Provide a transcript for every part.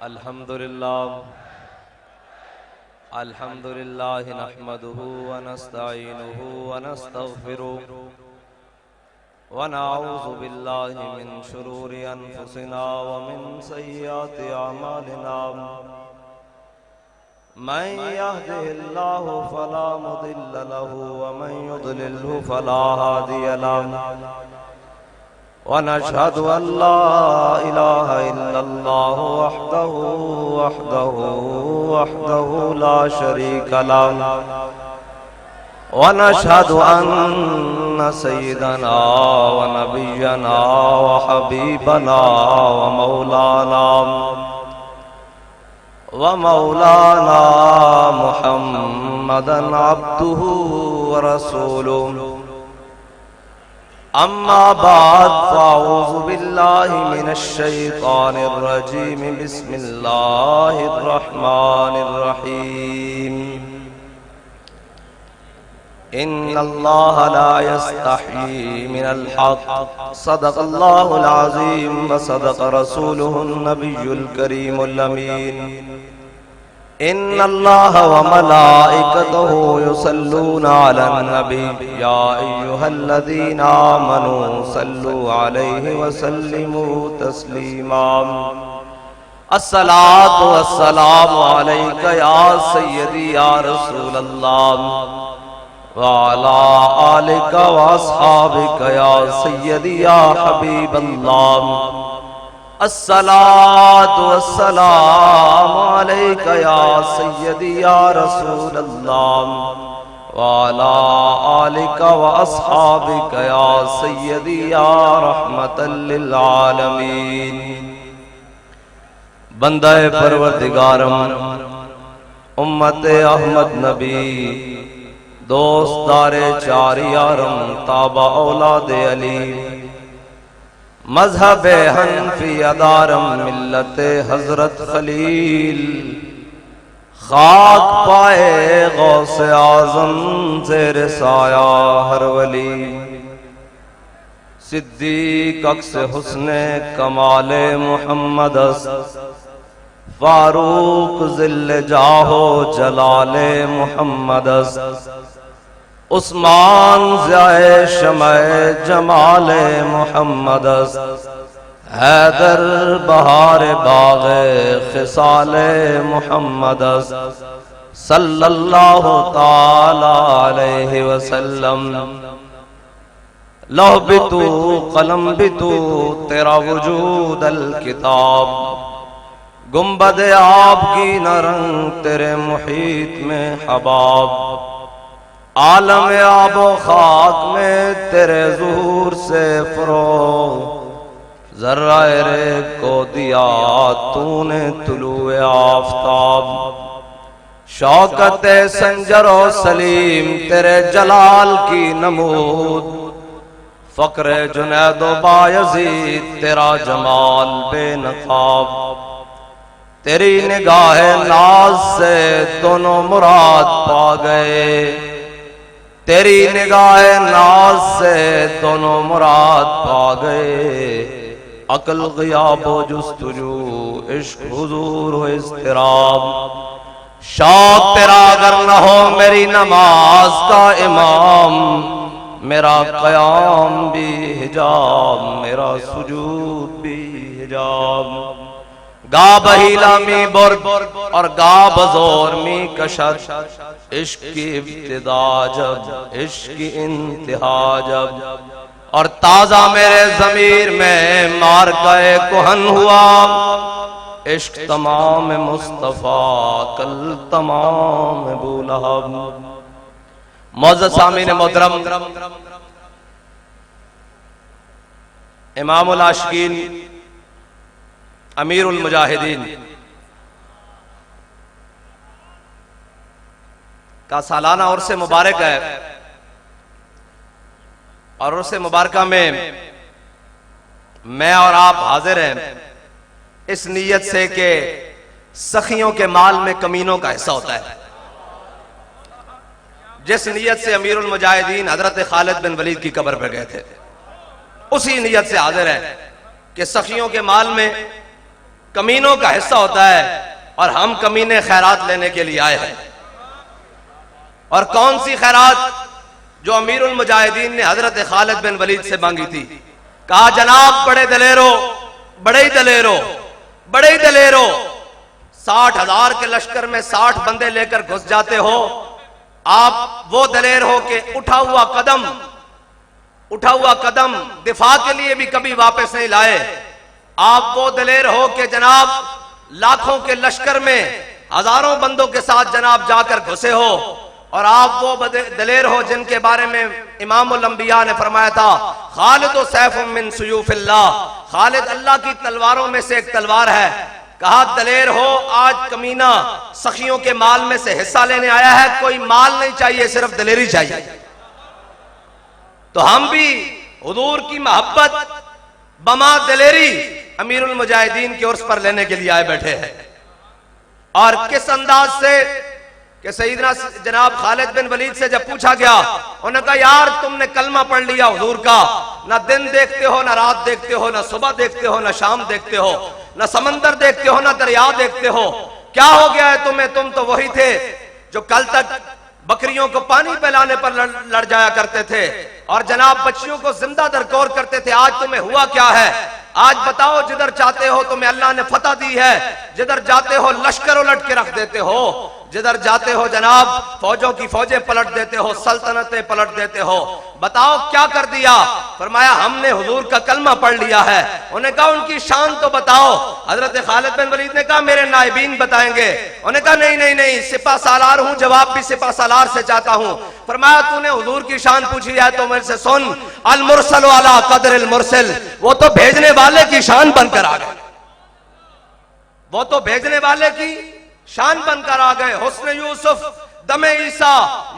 अल्हम्दुलिल्लाह नहमदुहु व नस्तईनुहु व नस्तगफिरुहु व नऊज़ु बिल्लाहि मिन शुरूरि अनफुसिना व मिन सय्यिआति अमालिना मन यहदिहिल्लाहु फला मुदिल्ल लहु व मन युद्लिल्हु फला हादिय लहु व नशहदु अल्ला इलाहा इल्लल्लाह वहदहु ला शरीका लहु व नशहदु अन्न सय्यदना व नबिय्यना व हबीबना व मौलाना मुहम्मदन अब्दुहु व रसूलुहु अम्मा बाद फ़अऊज़ु बिल्लाहि मिनश शैतानिर रजीम बिस्मिल्लाहिर रहमानिर रहीम इन्नल्लाहा ला यस्तही मिनल हक़ सदक़ल्लाहुल अज़ीम व सदक़ रसूलुहुन नबियुल करीमुल अमीन इन्नल्लाहा व मलाइकतहु युसल्लूना अलन नबी या अय्युहल्लज़ीना आमनू सल्लु अलैहि व सल्लिमू तस्लीमा अस्सलातु वस्सलामु अलैका या सय्यदी या रसूलल्लाह व अला आलिका व अस्हाबिका या सय्यदी या हबीबल्लाह अस्सलातु वस्सलामु अलैका या सय्यदी या रसूलल्लाह व अला आलिका व अस्हाबिका या सय्यदी या रहमतल लिल आलमीन। बंदाए परवरदिगारम उम्मते अहमद नबी दोस्तारे चार यारम ताबा औलादे अली मज़हब हनफी अदारम मिल्लत हजरत खलील खाक पाए गौसे आज़म ज़ेर साया हर वली सिद्दीक अक्स हुस्ने कमाले मुहम्मद फारूक ज़िल्ल जाहो जलाले मुहम्मद उस्मान ज़ाए शमए जमाले मुहम्मद हैदर बहार बाग़े खिसाले मुहम्मद सल्लल्लाहु ताला अलैहि वसल्लम। लौह भी तू कलम भी तू तेरा वजूद अल किताब गुंबद आब की न रंग तेरे मुहीत में हबाब आलम आबो खाक में तेरे ज़ुहूर से फ़रोग़ ज़र्राए रेब को दिया तूने तुलूए आफ़ताब शौकत संजरो सलीम तेरे जलाल की नमूद फ़क्र जुनैदो बायज़ीद तेरा जमाल बेनक़ाब तेरी निगाह नाज से दोनों मुराद पा गए तेरी निगाह नाज से दोनों मुराद पा गए अकल ग़ियाबो जुस्तुजू इश्क हुजूर हो इज़्तिराब शौक तेरा अगर न हो मेरी नमाज का इमाम मेरा क़याम भी हिजाब मेरा सुजूद भी हिजाब गा बहीला मी बुर्द और गा बज़ोर मी कशद इश्क की इब्तिदा जब इश्क की इंतहा जब और ताज़ा मेरे ज़मीर में मार गए कुहन हुआ इश्क तमाम मुस्तफ़ा कल तमाम बुलहब। मौज़्ज़ज़ सामीन मोहतरम इमामुल आशिकीन अमीरुल मुजाहिदीन का सालाना उर्स मुबारक है और उर्स मुबारका में मैं और आप हाजिर हैं इस नीयत से कि सखियों के माल में कमीनों का हिस्सा होता है। जिस नीयत से अमीरुल मुजाहिदीन हजरत खालिद बिन वलीद की कब्र पर गए थे उसी नीयत से हाजिर है कि सखियों के माल में कमीनों का हिस्सा होता है और हम कमीने खैरात लेने के लिए आए हैं। और कौन सी खैरात? जो अमीरुल मुजाहिदीन ने हजरत खालिद बिन वलीद से मांगी थी। कहा जनाब बड़े दलेरो, बड़े ही दलेरो, बड़े ही दलेरो, 60,000 के लश्कर में 60 बंदे लेकर घुस जाते हो। आप वो दलेर हो कि उठा हुआ कदम दिफा के लिए भी कभी वापस नहीं लाए। आप वो दलेर हो कि जनाब लाखों के लश्कर में हजारों बंदों के साथ जनाब जाकर घुसे हो। और आप वो दलेर हो जिनके बारे में इमामुल अंबिया ने फरमाया था, खालिद सैफुम मिन सुयूफिल्लाह, खालिद अल्लाह की तलवारों में से एक तलवार है। कहा दलेर हो, आज कमीना सखियों के माल में से हिस्सा लेने आया है, कोई माल नहीं चाहिए, सिर्फ दलेरी चाहिए। तो हम भी हुजूर की मोहब्बत बमा दलेरी अमीरुल मुजाहिदीन के उर्स पर लेने के लिए आए बैठे हैं। और किस अंदाज से कि सईदना जनाब खालिद बिन वलीद से जब पूछा गया, उन्होंने कहा यार तुमने कलमा पढ़ लिया हुजूर का, ना दिन देखते हो, ना रात देखते हो, ना सुबह देखते हो, ना शाम देखते हो, ना समंदर देखते हो, ना दरिया देखते हो, क्या हो गया है तुम्हें? तुम तो वही थे जो कल तक बकरियों को पानी पिलाने पर लड़ जाया करते थे और जनाब बच्चियों को जिंदा दरकोर करते थे। आज तुम्हें हुआ क्या है? आज बताओ, जिधर चाहते हो तुम्हें अल्लाह ने फतह दी है, जिधर जाते हो लश्कर उलट के रख देते हो, जिधर जाते हो जनाब फौजों की फौजें पलट देते हो, सल्तनतें पलट देते हो। बताओ क्या कर दिया? फरमाया हमने हुजूर का कलमा पढ़ लिया है। उन्हें कहा उनकी शान तो बताओ। हजरत खालिद बिन वलीद ने कहा मेरे नायबीन बताएंगे। उन्हें कहा नहीं नहीं नहीं, सिपा सालार हूं, जवाब भी सिपा सालार से चाहता हूं। फरमाया तूने हुजूर की शान पूछी है तो मेरे से सुन, अल मुरसल वाला कदर अल मुरसल, वो तो भेजने वाले की शान बनकर आ गए, वो तो भेजने वाले की शान बनकर आ गए। हुस्न यूसुफ दमे ईसा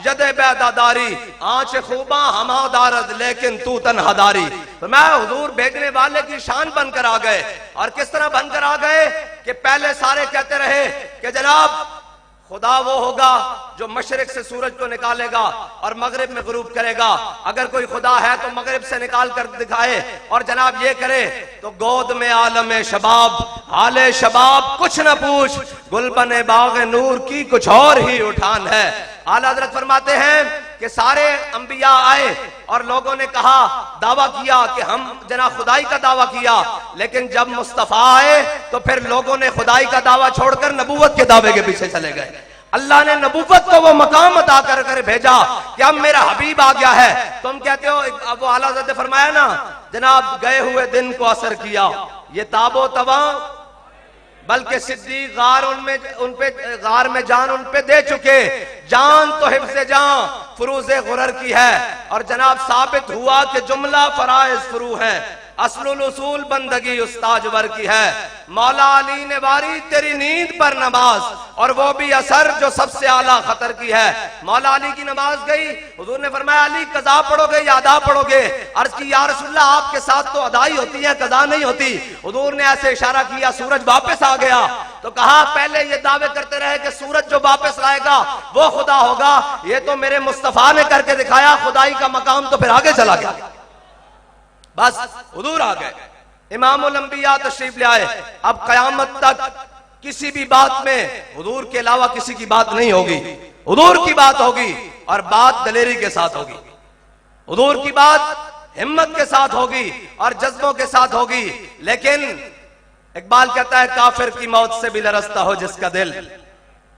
यदे बैदादारी, आंच खूबा हमादारद लेकिन तू तन्हादारी। तो मैं हुजूर भेजने वाले की शान बनकर आ गए। और किस तरह बनकर आ गए कि पहले सारे कहते रहे कि जनाब खुदा वो होगा जो मशरिक से सूरज को निकालेगा और मगरिब में गुरूब करेगा। अगर कोई खुदा है तो मगरिब से निकाल कर दिखाए और जनाब ये करे तो गोद में आलम शबाब, हाले शबाब कुछ न पूछ, गुलबन बाग नूर की कुछ और ही उठान है। आला हज़रत फरमाते हैं कि सारे अंबिया आए और लोगों ने कहा, दावा किया कि हम जना खुदाई का दावा किया, लेकिन जब मुस्तफा आए तो फिर लोगों ने खुदाई का दावा छोड़कर नबूवत के दावे के पीछे चले गए। अल्लाह ने नबूवत को वो मकाम अता कर भेजा कि अब मेरा हबीब आ गया है। तुम कहते हो, अब वो आला हज़रत फरमाया ना जनाब गए हुए दिन को असर किया, ये ताबो तवा बल्कि सिद्दीक गार उनपे गार में जान उन पे दे चुके। जान तो हिफ्ज़े जान फुरूज़े गुरर की है और जनाब साबित हुआ कि जुमला फराइज फुरू है, असलुल उसूल बंदगी उस्ताजवर की है। मौला अली ने वारी तेरी नींद पर नमाज और वो भी असर जो सबसे आला खतर की है। मौला अली की नमाज गई, हुजूर ने फरमाया अली कज़ा पढ़ोगे या अदा पढ़ोगे? अर्ज की या रसूलल्लाह आपके साथ तो अदाई होती है, कज़ा नहीं होती। हुजूर ने ऐसे इशारा किया, सूरज वापस आ गया। तो कहा पहले ये दावे करते रहे कि सूरज जो वापस आएगा वो खुदा होगा, ये तो मेरे मुस्तफा ने करके दिखाया, खुदाई का मकाम तो फिर आगे चला गया। बस हुजूर आ गए, इमामुल अंबिया तशरीफ ले आए। अब कयामत तक किसी भी बात में हुजूर के अलावा किसी की बात नहीं होगी, हुजूर की बात होगी और बात दलेरी के साथ होगी। हुजूर की बात हिम्मत के साथ होगी और जज्बों के साथ होगी। लेकिन इकबाल कहता है काफिर की मौत से भी लरसता हो जिसका दिल,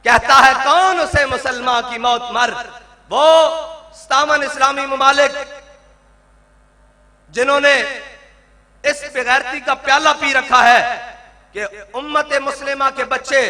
कहता है कौन उसे मुसलमान की मौत मर। वो 57 इस्लामी ममालिक जिन्होंने इस बेगैरती का प्याला पी रखा है कि उम्मत मुस्लिमा के बच्चे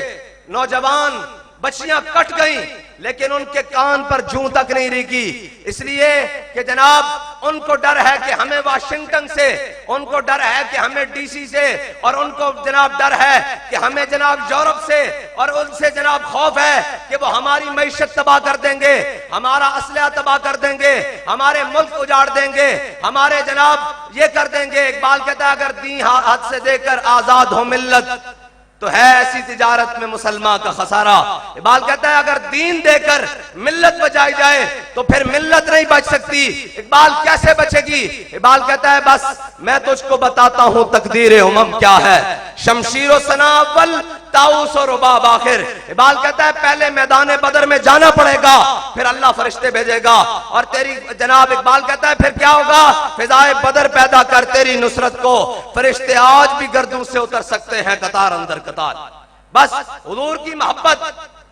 नौजवान बच्चियां कट गईं लेकिन उनके कान पर जूं तक नहीं रिकी, इसलिए कि जनाब उनको डर है कि हमें वाशिंगटन से, उनको डर है कि हमें डीसी से, और उनको जनाब डर है कि हमें जनाब यूरोप से, और उनसे जनाब खौफ है कि वो हमारी मईशत तबाह कर देंगे, हमारा असलहा तबाह कर देंगे, हमारे मुल्क उजाड़ देंगे, हमारे जनाब ये कर देंगे। इकबाल कहता है अगर दी हाथ से देकर आजाद हो मिल्लत, तो है ऐसी तिजारत में मुसलमान का खसारा। इकबाल कहता है अगर दीन देकर मिल्लत बचाई जाए तो फिर मिल्लत नहीं बच सकती। इकबाल कैसे बचेगी? इकबाल कहता है बस मैं तुझको बताता हूं तकदीर उमम क्या है। शमशीर सना अव्वल ताऊस और रुबाब आखिर। इकबाल कहता है पहले मैदान बदर में जाना पड़ेगा, फिर अल्लाह फरिश्ते भेजेगा और तेरी जनाब इकबाल कहता है फिर क्या होगा? फिजाए बदर पैदा कर तेरी नुसरत को, फरिश्ते आज भी गर्दों से उतर सकते हैं कतार अंदर कतार। बस हुजूर की मोहब्बत,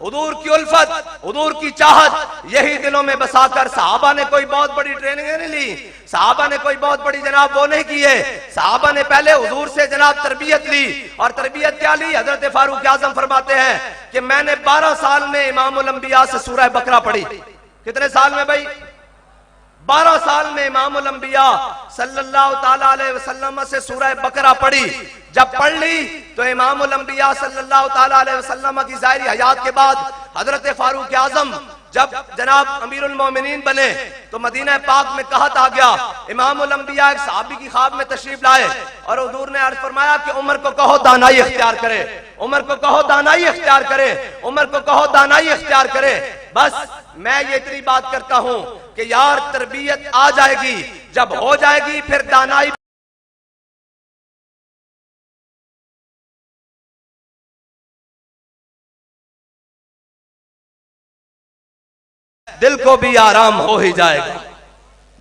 हुजूर की उल्फत, हुजूर की चाहत यही दिलों में बसाकर सहाबा ने कोई बहुत बड़ी ट्रेनिंग नहीं ली, सहाबा ने कोई बहुत बड़ी जनाब वो नहीं किए। सहाबा ने पहले हुजूर से जनाब तरबियत ली। और तरबियत क्या ली? हजरत फारूक आजम फरमाते हैं कि मैंने 12 साल में इमामुल अंबिया से सूरह बकरा पढ़ी। कितने साल में भाई? 12 साल में इमामुल अंबिया सल्लल्लाहु ताला अलैहि वसल्लम से सूरह बकरा पढ़ी। जब पढ़ ली तो इमामुल अंबिया सल्लल्लाहु ताला अलैहि वसल्लम की ज़ाहिरी हयात के बाद हजरत फारूक आजम जब जनाब अमीरुल मोमिनीन बने तो मदीना पाक में कहत आ गया। इमामुल अंबिया एक सहाबी की ख्वाब में तशरीफ लाए और हुजूर ने अर्ज फरमाया कि उमर को कहो दानाई इख्तियार करे, उमर को कहो दानाई इख्तियार करे, उमर को कहो दानाई इख्तियार करे। बस मैं ये इतनी बात करता हूं कि यार तरबियत आ जाएगी, जब हो जाएगी फिर दानाई दिल को भी आराम हो ही जाएगा।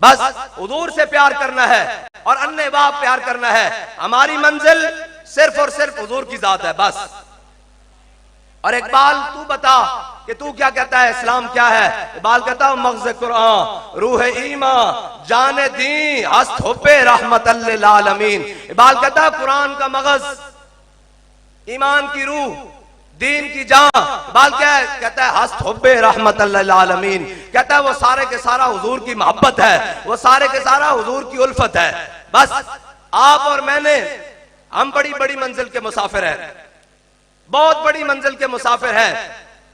बस हुजूर से प्यार करना है और अन्य बाप प्यार करना है। हमारी मंजिल सिर्फ और सिर्फ हुजूर की जात है बस। और इकबाल तू बता कि तू क्या कहता है, इस्लाम क्या है? इकबाल कहता है मग़ज़ कुरान रूह ईमान जाने दी हस्त हुब्बे रहमतल लिल आलमीन। इकबाल कहता है कुरान का मग़ज़, ईमान की रूह, दीन की जान। इकबाल क्या है? कहता है हस्त हुब्बे रहमतल लिल आलमीन। कहता है वो सारे के सारा हुजूर की मोहब्बत है, वो सारे के सारा हुजूर की उल्फत है। बस आप और मैंने, हम बड़ी बड़ी मंजिल के मुसाफिर हैं, बहुत बड़ी मंजिल के मुसाफिर हैं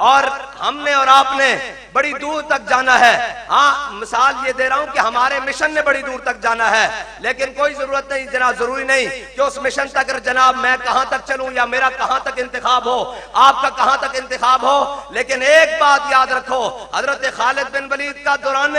और हमने और आपने बड़ी दूर तक जाना है। हाँ, मिसाल ये दे रहा हूं कि हमारे मिशन ने बड़ी दूर तक जाना है, लेकिन कोई जरूरत नहीं जनाब, जरूरी नहीं कि उस मिशन तक जनाब मैं कहां तक चलूं या मेरा कहां तक इंतखाब हो, आपका कहां तक इंतखाब हो। लेकिन एक बात याद रखो, हजरत खालिद बिन वलीद का दौरान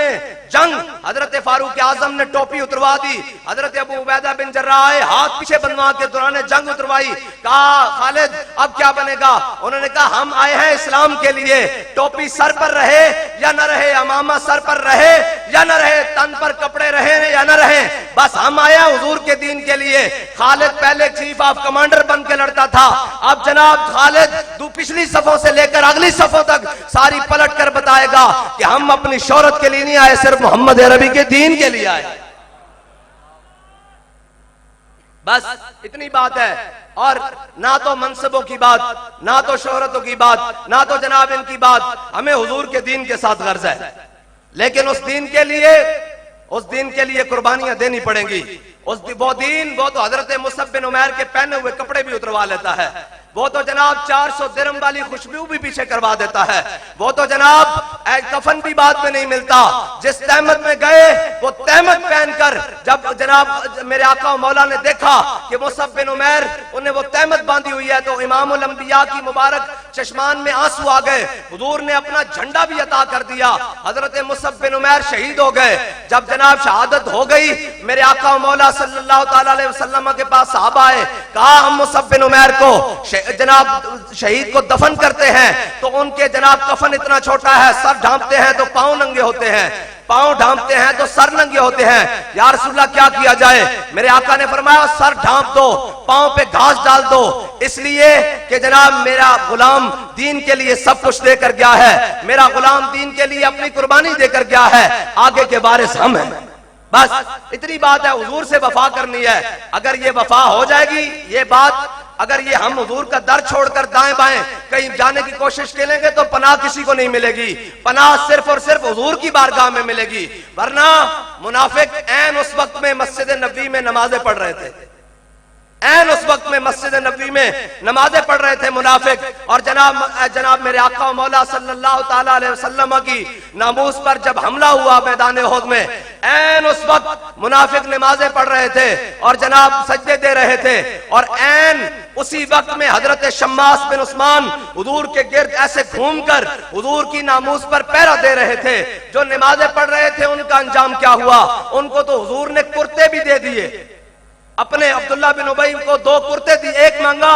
जंग हजरत फारूक आजम ने टोपी उतरवा दी, हजरत अबू उबैदा बिन जर्राह आए हाथ पीछे बनवा के दौरान जंग उतरवाई। कहा खालिद अब क्या बनेगा? उन्होंने कहा हम आए हैं इस्लाम के लिए, टोपी सर पर रहे या न रहे, अमामा सर पर रहे या न रहे, तन पर कपड़े रहे या न रहे, बस हम आए हुजूर के दीन के लिए। खालिद पहले चीफ ऑफ कमांडर बन के लड़ता था, अब जनाब खालिद पिछली सफों से लेकर अगली सफों तक सारी पलट कर बताएगा कि हम अपनी शोहरत के लिए नहीं आए, सिर्फ मोहम्मद अरबी के दीन के लिए आए। बस इतनी बात है। और ना तो मनसबों की बात, ना तो शोहरतों की बात, ना तो जनाब इनकी बात, हमें हुजूर के दीन के साथ गर्ज है। लेकिन उस दीन के लिए कुर्बानियां देनी पड़ेंगी। वो दीन वो तो हजरत मुसअब बिन उमैर के पहने हुए कपड़े भी उतरवा लेता है, वो तो जनाब 400 दिरहम वाली खुशबू भी पीछे करवा देता है, वो तो जनाब एक कफन भी बाद में नहीं मिलता। जिस तहमत में गए वो तहमत पहनकर जब जनाब मेरे आका मौला ने देखा कि मुसअब बिन उमैर उन्हें वो तहमत बांधी हुई है तो इमामुल अंबिया की मुबारक चश्मान में आंसू आ गए। हुजूर ने अपना झंडा भी अता कर दिया, हजरत मुसअब बिन उमैर शहीद हो गए। जब जनाब शहादत हो गई, मेरे आका मौला सल्लल्लाहु ताला अलैहि वसल्लम के पास साहबा आए, कहा हम मुसअब बिन उमैर को जनाब शहीद को दफन करते हैं तो उनके जनाब कफन इतना छोटा है, सर ढांपते हैं तो पांव नंगे होते हैं, पांव ढांपते हैं तो सर नंगे होते हैं। या रसूलल्लाह क्या किया जाए? मेरे आका ने फरमाया सर ढांप दो, पांव पे घास डाल दो, इसलिए कि जनाब मेरा गुलाम दीन के लिए सब कुछ देकर गया है, मेरा गुलाम दीन के लिए अपनी कुर्बानी देकर गया है, आगे के वारिस हम हैं। बस इतनी बात है, हुजूर से वफा करनी है। अगर ये वफा हो जाएगी, ये बात अगर ये हम हुजूर का दर छोड़कर दाएं बाएं कहीं जाने की कोशिश करेंगे तो पनाह किसी को नहीं मिलेगी, पनाह सिर्फ और सिर्फ हुजूर की बारगाह में मिलेगी। वरना मुनाफिक ऐन उस वक्त में मस्जिद नबी में नमाजें पढ़ रहे थे, ऐन उस वक्त में मस्जिद नबी में नमाजें पढ़ रहे थे मुनाफिक, और जनाब मेरे आका मौला सल्लल्लाहु ताला अलैहि वसल्लम की नामूस पर जब हमला हुआ मैदान उहद में, ऐन उस वक्त मुनाफिक नमाजें पढ़ रहे थे और जनाब सजदे दे रहे थे, और ऐन उसी वक्त में हजरत शम्मास बिन उस्मान हुजूर के गिर्द ऐसे घूमकर हुजूर की नामूस पर पहरा दे रहे थे। जो नमाजें पढ़ रहे थे उनका अंजाम क्या हुआ? उनको तो हुजूर ने कुर्ते भी दे दिए। अपने अब्दुल्ला बिन उबई को 2 कुर्ते दिए, एक मांगा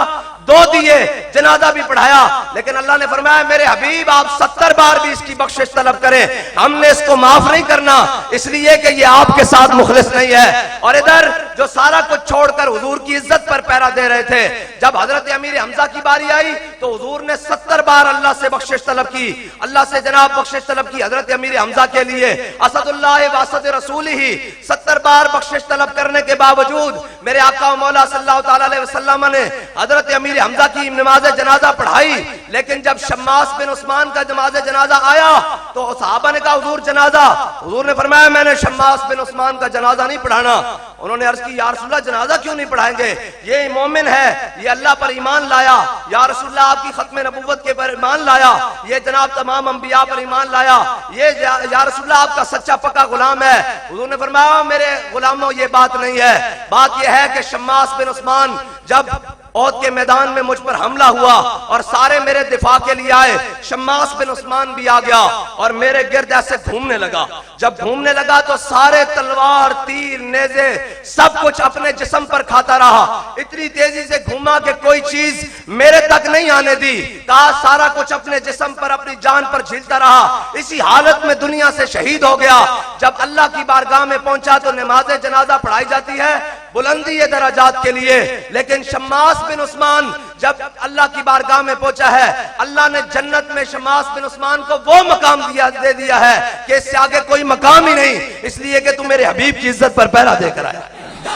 2 दिए, जनाजा भी पढ़ाया। लेकिन अल्लाह ने फरमाया मेरे हबीब आप 70 बार भी इसकी बख्शिश तलब करें, हमने इसको माफ नहीं करना, इसलिए कि ये आपके साथ मुखलिस नहीं है। और इधर जो सारा कुछ छोड़कर हुजूर की इज्जत पर पहरा दे रहे थे, जब हजरत अमीर हमजा की बारी आई तो हुजूर ने 70 बार अल्लाह से बख्शिश तलब की, अल्लाह से जनाब बख्शिश तलब की हजरत अमीर हमजा के लिए। असदुल्लाह वासद रसूल ही 70 बार बख्शिश तलब करने के बावजूद मेरे आका मौला सल्लल्लाहु ताला अलैहि वसल्लम ने हजरत अमीर हमजा की नमाज जनाजा पढ़ाई। लेकिन जब शम्मास बिन उस्मान का नमाज जनाजा आया तो सहाबा ने कहा हुजूर जनाजा, हुजूर ने फरमाया मैंने शम्मास बिन उस्मान का जनाजा नहीं पढ़ाना। उन्होंने अर्ज की या रसूलल्लाह जनाजा क्यों नहीं पढ़ाएंगे, ये मोमिन है, ये अल्लाह पर ईमान लाया, या रसूलल्लाह आपकी खत्म नबुव्वत के पर ईमान लाया, ये जनाब तमाम अंबिया पर ईमान लाया, ये या रसूलल्लाह आपका सच्चा पक्का गुलाम है। हुजूर ने फरमाया मेरे गुलामों ये बात नहीं है, बात यह है कि शम्मास बिन उस्मान जब ओहद के मैदान में मुझ पर हमला हुआ और सारे मेरे दिफा के लिए आए, शम्मास बिन उस्मान भी आ गया और मेरे गिर्द ऐसे घूमने लगा। जब घूमने लगा तो सारे तलवार तीर नेज़े सब कुछ अपने जिस्म पर खाता रहा, इतनी तेजी से घूमा कि कोई चीज मेरे तक नहीं आने दी, कहा सारा कुछ अपने जिस्म पर अपनी जान पर झीलता रहा। इसी हालत में दुनिया से शहीद हो गया। जब अल्लाह की बारगाह में पहुंचा तो नमाज जनाजा पढ़ाई जाती है बुलंदी ये दराजात के लिए, लेकिन शम्मास बिन उस्मान जब अल्लाह की बारगाह में पहुंचा है, अल्लाह ने जन्नत में शम्मास बिन उस्मान को वो मकाम दे दिया है कि इससे आगे कोई मकाम ही नहीं, इसलिए कि तू मेरे हबीब की इज्जत पर पहरा देकर आया।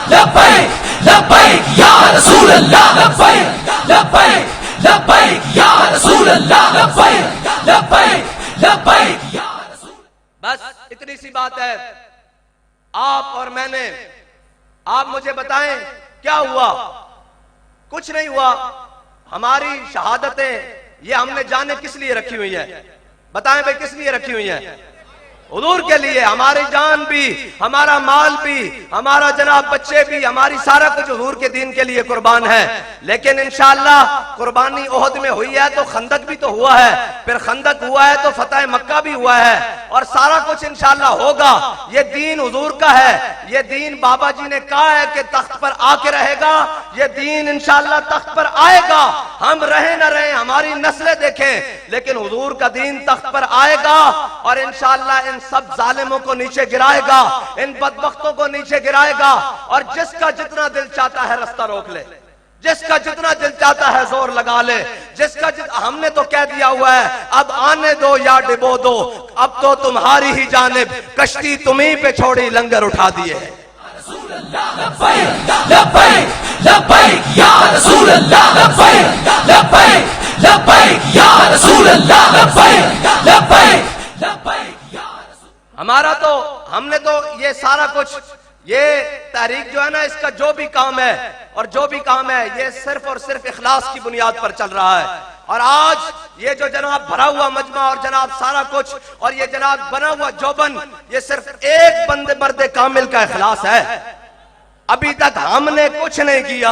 लब्बैक लब्बैक या रसूल अल्लाह, लब्बैक लब्बैक लब्बैक या रसूल अल्लाह, लब्बैक लब्बैक लब्बैक या रसूल। बस इतनी सी बात है। आप और मैंने, आप मुझे बताएं क्या हुआ? कुछ नहीं हुआ। हमारी शहादतें ये हमने जाने किस लिए रखी हुई है? बताएं भाई किस लिए रखी हुई है? हुजूर के लिए। हमारी जान भी, हमारा माल भी, हमारा जनाब बच्चे भी, हमारी सारा कुछ हुजूर के दीन के लिए कुर्बान है। लेकिन इंशाअल्लाह कुर्बानी ओहद में हुई है तो खंदक भी तो हुआ है, फिर खंदक हुआ है तो फतह मक्का भी हुआ है, और सारा कुछ इंशाअल्लाह होगा। ये दीन हुजूर का है, ये दीन बाबा जी ने कहा है कि तख्त पर आके रहेगा, ये दीन इंशाअल्लाह तख्त पर आएगा। हम रहे न रहे, हमारी नस्लें देखें, लेकिन हुजूर का दीन तख्त पर आएगा और इंशाअल्लाह सब जालिमों को नीचे गिराएगा, इन बदबख्तों को नीचे गिराएगा। और जिसका जितना दिल चाहता है रास्ता रोक ले, जिसका जितना दिल चाहता है जोर लगा ले, जिसका हमने तो कह दिया हुआ है अब आने दो या डिबो दो, अब तो तुम्हारी ही जानिब कश्ती तुम्ही पे छोड़ी लंगर उठा दिए है। लब्बैक लब्बैक लब्बैक या रसूल अल्लाह, लब्बैक लब्बैक लब्बैक या रसूल अल्लाह, लब्बैक लब्बैक लब्बैक। हमारा तो, हमने तो ये सारा कुछ, ये तहरीक जो है ना, इसका जो भी काम है और जो भी काम है ये सिर्फ और सिर्फ इखलास की बुनियाद पर चल रहा है। और आज ये जो जनाब भरा हुआ मजमा और जनाब सारा कुछ और ये जनाब बना हुआ जोबन, ये सिर्फ एक बंदे मर्दे कामिल का इखलास है। अभी तक हमने कुछ नहीं किया।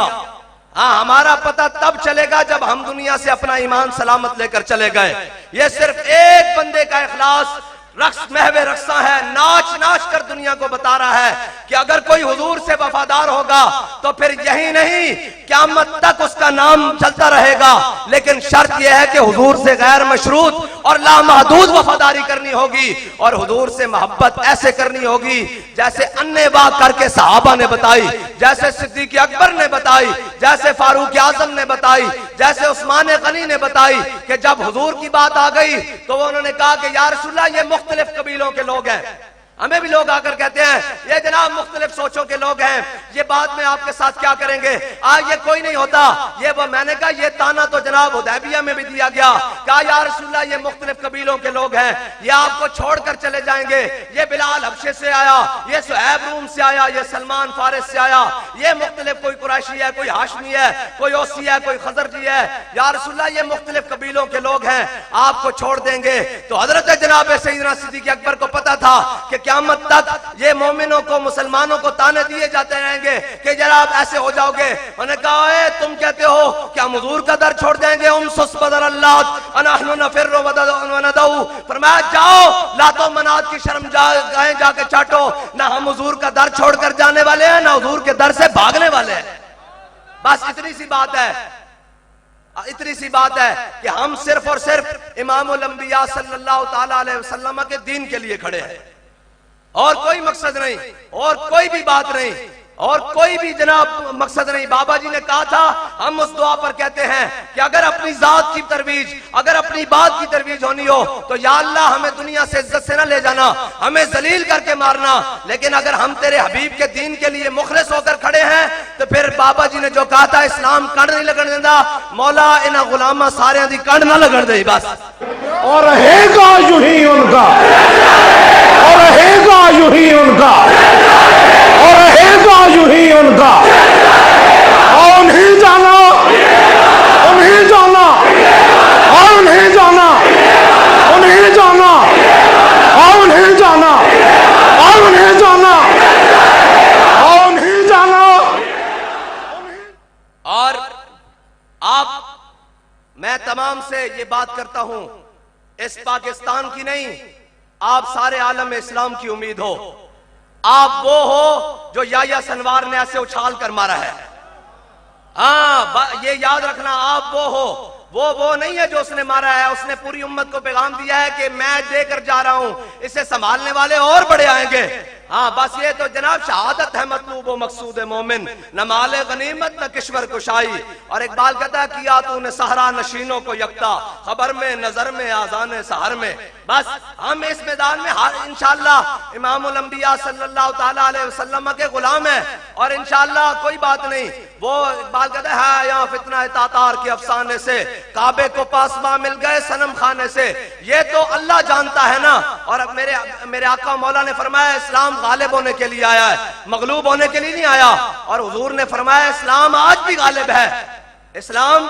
हाँ, हमारा पता तब चलेगा जब हम दुनिया से अपना ईमान सलामत लेकर चले गए। ये सिर्फ एक बंदे का इखलास रक्स महवे रक्सा है, नाच नाच कर दुनिया को बता रहा है कि अगर कोई हुजूर से वफादार होगा तो फिर यही नहीं क़यामत तक उसका नाम चलता रहेगा। लेकिन शर्त यह है कि हुजूर से गैर मशरूत और लामहदूद वफादारी करनी होगी, और हुजूर से मोहब्बत ऐसे करनी होगी जैसे अन्ने वाह करके सहाबा ने बताई, जैसे सिद्दीक़ अकबर ने बताई, जैसे फारूक आजम ने बताई, जैसे उस्मान गनी ने बताई कि जब हुजूर की बात आ गई तो उन्होंने कहा कि या रसूलल्लाह ये मुख्तलिफ कबीलों के लोग हैं, हमें भी लोग आकर कहते हैं ये जनाब मुख्तलिफ सोचों के लोग हैं, ये बाद में आपके साथ क्या करेंगे, आज ये कोई नहीं होता। ये वो मैंने कहा ये ताना तो जनाब हुदैबिया में भी दिया गया, कहा या रसूलल्लाह ये मुख्तलिफ कबीलों के लोग हैं, ये आपको छोड़कर चले जाएंगे। ये बिलाल हबशे से आया, ये सुहैब रूम से आया, ये सलमान फारिस से आया, ये मुख्तलिफ कोई कुरैशी है, कोई हाशमी है, कोई ओसी है, कोई खजरजी है। या रसूलल्लाह ये मुख्तलिफ कबीलों के लोग हैं, आपको छोड़ देंगे। तो हजरत जनाब सैयदना सिद्दीक़ अकबर को पता था कि क़यामत तक ये मोमिनों को, मुसलमानों को ताने दिए जाते रहेंगे कि जनाब ऐसे हो जाओगे। उन्होंने कहा ए, तुम कहते हो कि हम हुजूर का दर छोड़ देंगे, फरमाया जाओ लातो मनात की शर्म गाएं जाके चाटो, ना हम हुजूर का दर छोड़कर जाने वाले हैं, ना हुजूर के दर से भागने वाले हैं। बस इतनी सी बात है, इतनी सी बात है कि हम सिर्फ और सिर्फ इमामुल अंबिया सल्लल्लाहु ताला अलैहि वसल्लम के दीन के लिए खड़े हैं, और कोई मकसद नहीं, और कोई भी बात नहीं, और कोई भी जनाब मकसद नहीं। बाबा जी ने कहा था, हम उस दुआ पर कहते हैं कि अगर अपनी जात की तरवीज, अगर अपनी बात की तरवीज होनी हो तो या अल्लाह हमें दुनिया से इज्जत से ना ले जाना, हमें जलील करके मारना, लेकिन अगर हम तेरे हबीब के दीन के लिए मुखलिस होकर खड़े हैं तो फिर बाबा जी ने जो कहा था इस्लाम कंड नहीं लगन देता, मौला इन्ह गुलामा सारे दी कंड ना लगन दे बस। और रहेगा यूं ही उनका, और रहेगा यूं ही उनका, और रहेगा यूं ही उनका। और उन्हें जाना, उन्हें जाना, और उन्हें जाना, उन्हें जाना, और उन्हें जाना, और उन्हें जाना, और उन्हें जाना। और आप, मैं तमाम से ये बात करता हूं, इस पाकिस्तान की नहीं, आप सारे आलम इस्लाम की उम्मीद हो। आप वो हो जो याया सनवार ने ऐसे उछाल कर मारा है। हाँ, ये याद रखना, आप वो हो, वो नहीं है जो उसने मारा है। उसने पूरी उम्मत को पैगाम दिया है कि मैं देकर जा रहा हूं, इसे संभालने वाले और बड़े आएंगे। हाँ, बस ये तो जनाब शहादत है मतलूब व मकसूद मोमिन, न माले गनीमत न किश्वर कुशाई। और इकबाल कहता है किया तूने सहरा नशीनों को यकता, खबर में नजर में आजान सहर में। बस हम इस मैदान में इंशाअल्लाह इमामुल अंबिया सल्लल्लाहु ताला अलैहि वसल्लम के गुलाम हैं, और इंशाअल्लाह कोई बात नहीं। वो इकबाल कहता है यहाँ फितना है तातार के अफसाने से, काबे को पासबा मिल गए सनम खाने से। ये तो अल्लाह जानता है ना। और अब मेरे आका मौला ने फरमाया इस्लाम गालिब होने के लिए आया है, मगलूब होने के लिए नहीं आया। और हुजूर ने फरमाया इस्लाम आज भी गालिब है। इस्लाम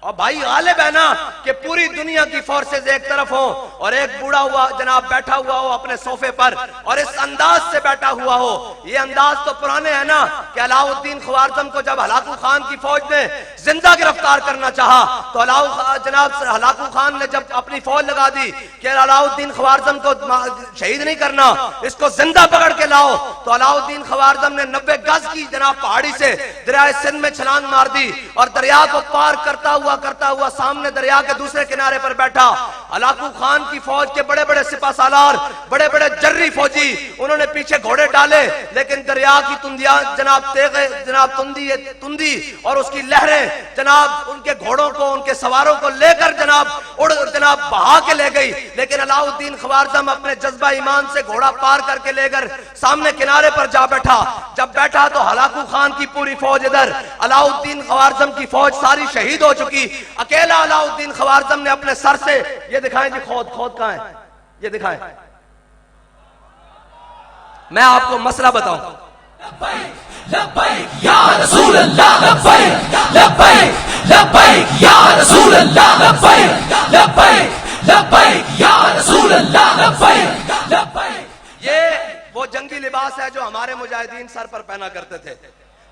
और भाई गालिब है ना कि पूरी दुनिया की फोर्सेज एक तरफ हो और एक बूढ़ा हुआ जनाब बैठा हुआ हो अपने सोफे पर, और इस अंदाज से बैठा हुआ हो। ये अंदाज तो पुराने है ना कि अलाउद्दीन ख्वारज़म को जब हलाकू खान की फौज ने जिंदा गिरफ्तार करना चाहा तो जनाब हलाकू खान ने जब अपनी फौज लगा दी कि अलाउद्दीन ख्वारज़म को शहीद नहीं करना, इसको जिंदा पकड़ के लाओ, तो अलाउद्दीन ख्वारज़म ने 90 गज की जनाब पहाड़ी से दरिया सिंध में छलांग मार दी, और दरिया को पार करता हुआ सामने दरिया के दूसरे किनारे पर बैठा हलाकू खान की फौज के बड़े बड़े सिपा सालार, बड़े बड़े जर्री फौजी, उन्होंने पीछे घोड़े डाले, लेकिन दरिया की तुंदियां जनाब जनाब तुंदी और उसकी लहरें जनाब उनके घोड़ों को, उनके सवारों को लेकर जनाब बहा के ले गई। लेकिन अलाउद्दीन ख्वारज़म अपने जज्बा ईमान से घोड़ा पार करके लेकर सामने किनारे पर जा बैठा। जब बैठा तो हलाकू खान की पूरी फौज इधर, अलाउद्दीन ख्वारज़म की फौज सारी शहीद हो चुकी। अकेला अलाउद्दीन ख्वारज़म ने अपने सर से, ये दिखाएं जी, खोद कहां है, ये दिखाएं, मैं आपको मसला बताऊं। लब्बैक या रसूल अल्लाह, लब्बैक लब्बैक लब्बैक या रसूल अल्लाह, लब्बैक लब्बैक लब्बैक या रसूल अल्लाह, लब्बैक लब्बैक। ये वो जंगी लिबास है जो हमारे मुजाहिदीन सर पर पहना करते थे।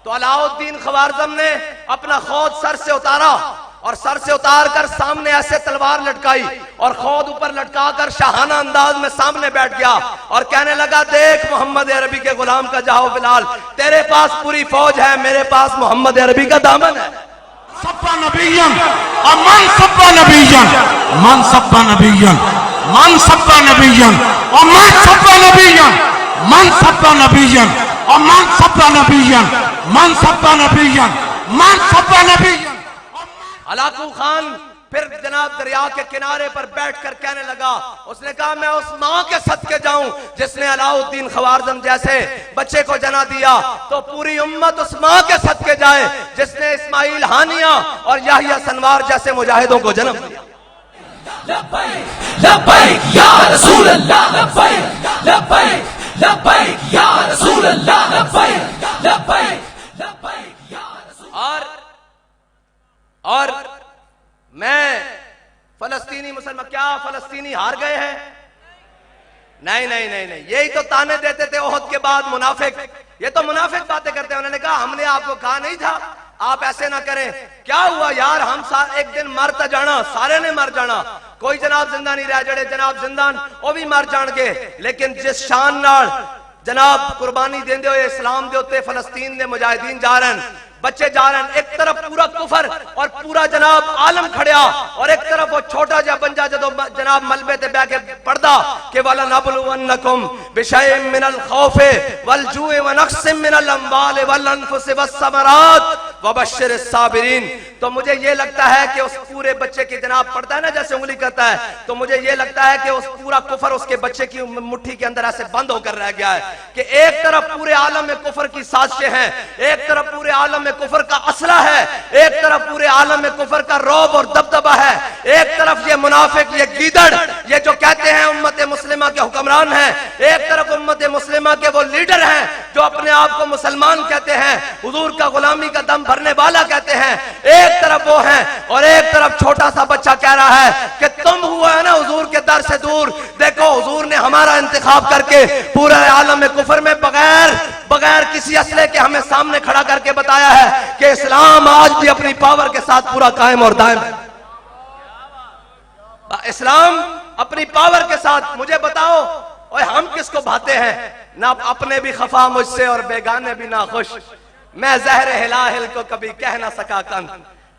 तो अलाउद्दीन ख्वारज़म ने अपना खौद सर से उतारा, और सर से उतार कर सामने ऐसे तलवार लटकाई और खौद ऊपर लटकाकर शाहाना अंदाज में सामने बैठ गया और कहने लगा देख मोहम्मद अरबी के गुलाम का जाओ बिलाल, तेरे पास पूरी फौज है, मेरे पास मोहम्मद अरबी का दामन है। सब्बा नबिय्यन अमन सब्बा नबिय्यन मन सब्बा नबिय्यन मन सब्बा नबिय्यन अमन सब्बा नबिय्यन मन सब्बा नबिय्यन अमन सब्बा नबिय्यन मन सब्बा नबिय्यन मन सब्बा नबिय्यन। हलाकू खान फिर जनाब दरिया के किनारे पर बैठकर कहने लगा, उसने कहा मैं उस माँ के सदके जाऊं जिसने अलाउद्दीन ख्वारिज़म जैसे बच्चे को जना दिया, तो पूरी उम्मत उस माँ के सदके जाए जिसने इस्माइल हानिया और याहिया सनवार जैसे मुजाहिदों को जन्म दिया। लब्बैक लब्बैक या रसूल अल्लाह, लब्बैक लब्बैक लब्बैक या रसूल अल्लाह, लब्बैक लब्बैक लब्बैक या रसूल। और मैं फलस्तीनी मुसलमान, क्या फलस्तीनी हार गए हैं? नहीं नहीं नहीं नहीं, यही तो ताने देते थे ओहद के बाद मुनाफिक, ये तो मुनाफिक बातें करते हैं। उन्होंने कहा हमने आपको कहा नहीं था आप ऐसे ना करें। क्या हुआ यार, हम एक दिन मर तो जाना, सारे ने मर जाना, कोई जनाब जिंदा नहीं रह जड़े जनाब जिंदान वो भी मर जाएंगे, लेकिन जिस शान नाल जनाब कुर्बानी देंदे हुए इस्लाम दे उत्ते फलस्तीन दे मुजाहिदीन जा रहे हैं, बच्चे जा रहे हैं, एक तरफ पूरा कुफर और पूरा जनाब आलम खड़िया, और एक तरफ वो छोटा जा बंजा जो जनाब मलबे ते बैठ के पढ़दा कि वला नबलुवन्नकुम बिशैइन मिनल खौफे वल जुए व नक्सिम मिनल अम्वाल वल अनफुस वस्समरात वबश्शिरिस साबिरीन। तो मुझे ये लगता है कि उस पूरे बच्चे की जनाब पढ़ता है ना जैसे उंगली करता है, तो मुझे ये लगता है कि उस पूरा कुफर उसके बच्चे की मुट्ठी के अंदर ऐसे बंद होकर रह गया है कि एक तरफ पूरे आलम में कुफर की साजिशें हैं, एक तरफ पूरे आलम में कुफर का असला है, एक तरफ पूरे आलम में कुफर का रौब और दबदबा है, एक तरफ ये मुनाफिक, ये गीदड़, ये जो कहते हैं उम्मत मुस्लिमा के हुक्मरान हैं, एक तरफ उम्मत मुस्लिमा के वो लीडर हैं जो अपने आप को मुसलमान कहते हैं, हुजूर का गुलामी का दम भरने वाला कहते हैं, एक तरफ वो हैं, और एक तरफ छोटा सा बच्चा कह रहा है कि तुम हुआ है ना हुजूर के दर से दूर, देखो हुजूर ने हमारा इंतखाब करके पूरे आलम में कुफर में बगैर किसी असले के हमें सामने खड़ा करके बताया है कि इस्लाम आज भी अपनी पावर के साथ पूरा कायम और दायम है। इस्लाम अपनी पावर के साथ, मुझे बताओ और हम किसको भाते हैं? ना अपने भी खफा मुझसे और बेगाने भी ना खुश, मैं जहर हिलाहिल को कभी कह ना सका कन।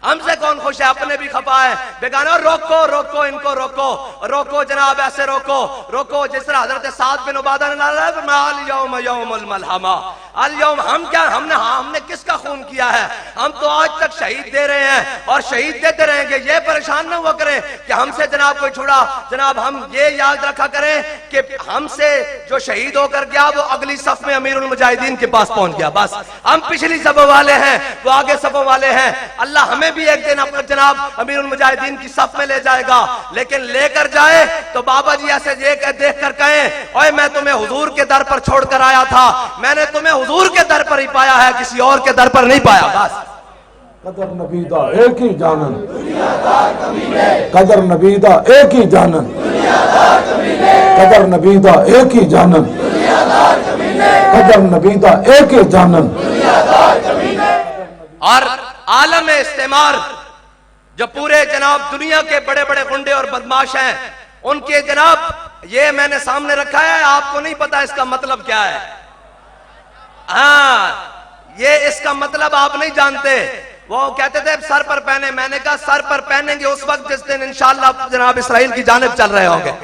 हमसे कौन खुश है? अपने भी खफा है, बेगाना। रोको रोको इनको, रोको रोको जनाब, ऐसे रोको रोको जिस तरह हजरत साद बिन उबादा ने अल यौम यौमुल मलहमा, अल यौम, हम क्या, हमने किसका खून किया है? हम तो आज तक शहीद दे रहे हैं और शहीद देते रहेंगे। ये परेशान ना हुआ करें कि हमसे जनाब कोई छुड़ा, जनाब हम ये याद रखा करें कि हमसे जो शहीद होकर गया वो अगली सफ में अमीरुल मुजाहिदीन के पास पहुंच गया। बस हम पिछली सफों वाले हैं, वो आगे सफों वाले हैं। अल्लाह हमें भी एक दिन अपने जनाब अमीरुल मुजाहिदीन की सफ में ले जाएगा, लेकिन लेकर जाए तो बाबा जी ऐसे देख कर कहें, ओए मैं तुम्हें हुजूर के दर पर छोड़कर आया था, मैंने तुम्हें हुजूर के दर पर ही पाया है, किसी और के दर पर नहीं पाया। बस कदर नबीदा एक ही जानन, कदर नबीदा एक ही जानन, कदर नबीदा एक ही जानन, कदर नबीदा एक ही जानन। और आलम इस्तेमार जो पूरे जनाब दुनिया के बड़े बड़े गुंडे और बदमाश हैं, उनके जनाब ये मैंने सामने रखा है, आपको नहीं पता इसका मतलब क्या है। हाँ, ये इसका मतलब आप नहीं जानते। वो कहते थे सर पर पहने, मैंने कहा सर पर पहनेंगे उस वक्त जिस दिन इंशाअल्लाह जनाब इस्राइल की जानिब चल रहे होंगे।